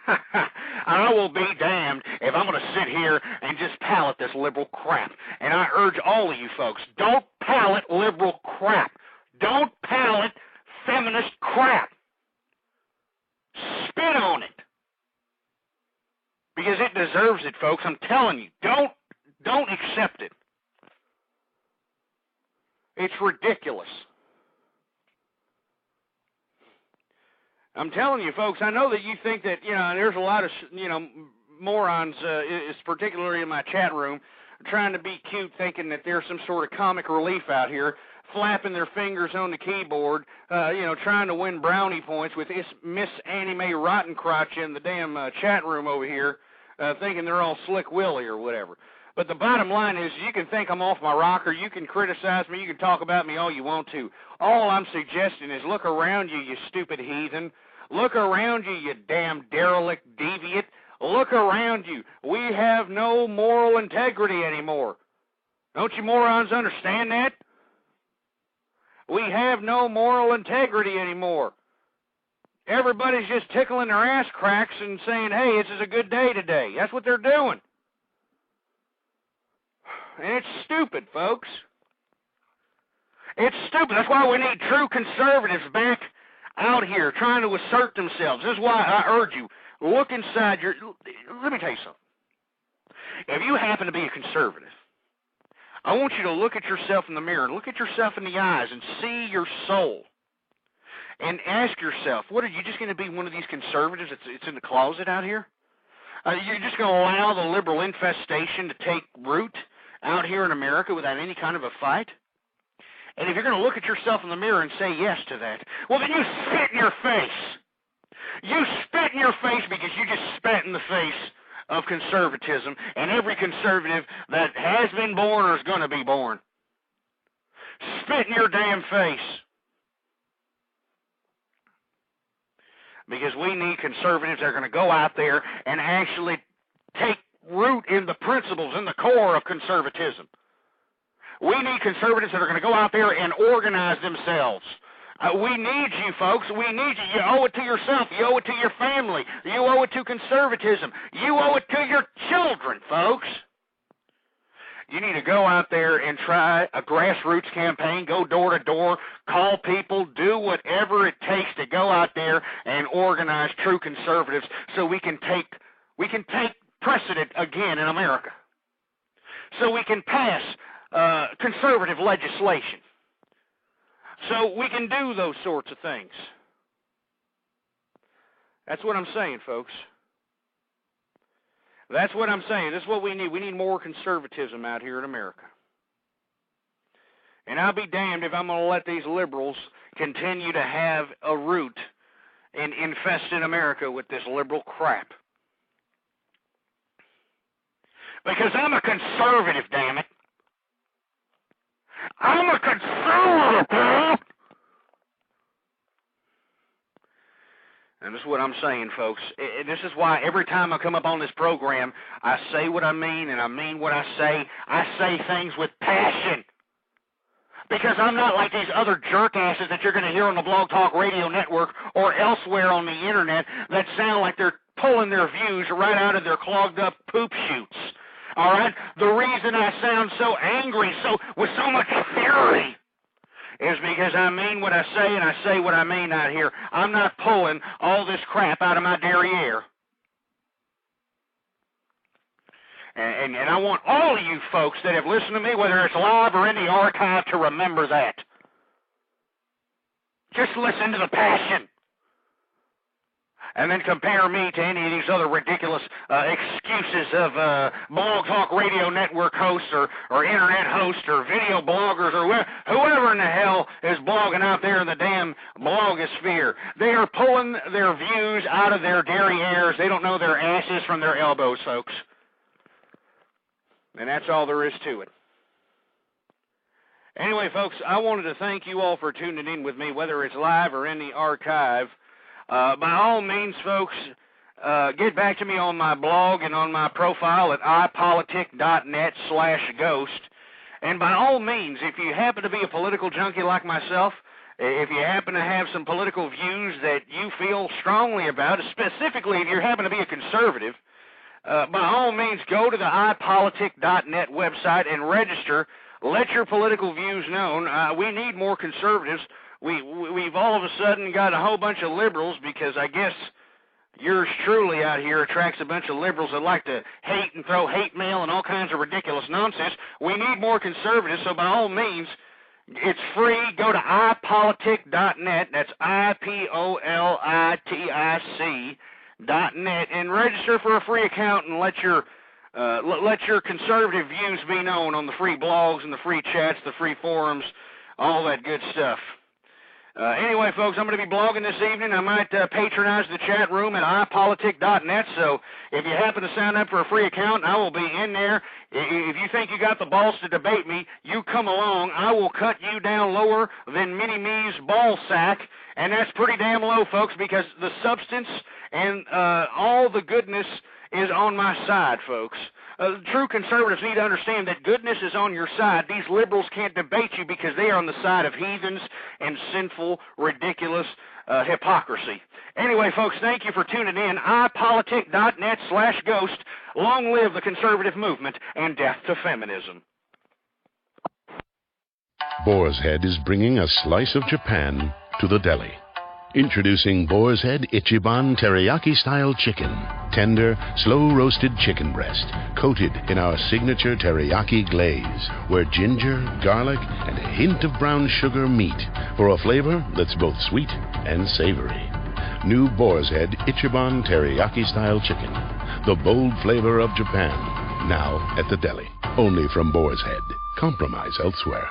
I will be damned if I'm going to sit here and just palate this liberal crap. And I urge all of you folks, don't palate liberal crap. Don't palate feminist crap. Spit on it. Because it deserves it, folks. I'm telling you, don't accept it. It's ridiculous. I'm telling you, folks, I know that you think that, there's a lot of, morons, particularly in my chat room, trying to be cute, thinking that there's some sort of comic relief out here, flapping their fingers on the keyboard, trying to win brownie points with Miss Annie Mae Rottencrotch in the damn chat room over here, thinking they're all Slick Willie or whatever. But the bottom line is, you can think I'm off my rocker, you can criticize me, you can talk about me all you want to. All I'm suggesting is look around you, you stupid heathen. Look around you, you damn derelict deviant. Look around you. We have no moral integrity anymore. Don't you morons understand that? We have no moral integrity anymore. Everybody's just tickling their ass cracks and saying, hey, this is a good day today. That's what they're doing. And it's stupid, folks. It's stupid. That's why we need true conservatives back out here trying to assert themselves. This is why I urge you, look inside your... Let me tell you something. If you happen to be a conservative, I want you to look at yourself in the mirror, look at yourself in the eyes, and see your soul. And ask yourself, what are you just going to be one of these conservatives that's in the closet out here? You're just going to allow the liberal infestation to take root out here in America without any kind of a fight? And if you're going to look at yourself in the mirror and say yes to that, well, then you spit in your face. You spit in your face because you just spat in the face of conservatism and every conservative that has been born or is going to be born. Spit in your damn face. Because we need conservatives that are going to go out there and actually take root in the principles, in the core of conservatism. We need conservatives that are going to go out there and organize themselves. We need you, folks. We need you. You owe it to yourself. You owe it to your family. You owe it to conservatism. You owe it to your children, folks. You need to go out there and try a grassroots campaign, go door to door, call people, do whatever it takes to go out there and organize true conservatives so we can take precedent again in America. So we can pass conservative legislation. So we can do those sorts of things. That's what I'm saying, folks. That's what I'm saying. This is what we need. We need more conservatism out here in America. And I'll be damned if I'm going to let these liberals continue to have a root and infest in America with this liberal crap. Because I'm a conservative, damn it. I'm a conservative, damn it. And this is what I'm saying, folks. This is why every time I come up on this program, I say what I mean, and I mean what I say. I say things with passion. Because I'm not like these other jerkasses that you're going to hear on the Blog Talk Radio Network or elsewhere on the Internet that sound like they're pulling their views right out of their clogged-up poop chutes. All right? The reason I sound so angry, with so much fury, is because I mean what I say, and I say what I mean out here. I'm not pulling all this crap out of my derriere. And I want all of you folks that have listened to me, whether it's live or in the archive, to remember that. Just listen to the passion. And then compare me to any of these other ridiculous excuses of Blog Talk Radio Network hosts or Internet hosts or video bloggers or whoever in the hell is blogging out there in the damn blogosphere. They are pulling their views out of their derrieres. They don't know their asses from their elbows, folks. And that's all there is to it. Anyway, folks, I wanted to thank you all for tuning in with me, whether it's live or in the archive. By all means, folks, get back to me on my blog and on my profile at ipolitic.net/ghost. And by all means, if you happen to be a political junkie like myself, if you happen to have some political views that you feel strongly about, specifically if you happen to be a conservative, by all means, go to the ipolitic.net website and register. Let your political views known. We need more conservatives. We've all of a sudden got a whole bunch of liberals because I guess yours truly out here attracts a bunch of liberals that like to hate and throw hate mail and all kinds of ridiculous nonsense. We need more conservatives, so by all means, It's free. Go to ipolitic.net. That's ipolitic.net and register for a free account and let your conservative views be known on the free blogs and the free chats, the free forums, all that good stuff. Anyway, folks, I'm going to be blogging this evening. I might patronize the chat room at ipolitic.net, so if you happen to sign up for a free account, I will be in there. If you think you got the balls to debate me, you come along. I will cut you down lower than Mini-Me's ball sack, and that's pretty damn low, folks, because the substance and all the goodness is on my side, folks. True conservatives need to understand that goodness is on your side. These liberals can't debate you because they are on the side of heathens and sinful, ridiculous hypocrisy. Anyway, folks, thank you for tuning in. ipolitic.net/ghost. Long live the conservative movement and death to feminism. Boar's Head is bringing a slice of Japan to the deli. Introducing Boar's Head Ichiban Teriyaki-style chicken. Tender, slow-roasted chicken breast, coated in our signature teriyaki glaze, where ginger, garlic, and a hint of brown sugar meet for a flavor that's both sweet and savory. New Boar's Head Ichiban Teriyaki-style chicken. The bold flavor of Japan. Now at the deli. Only from Boar's Head. Compromise elsewhere.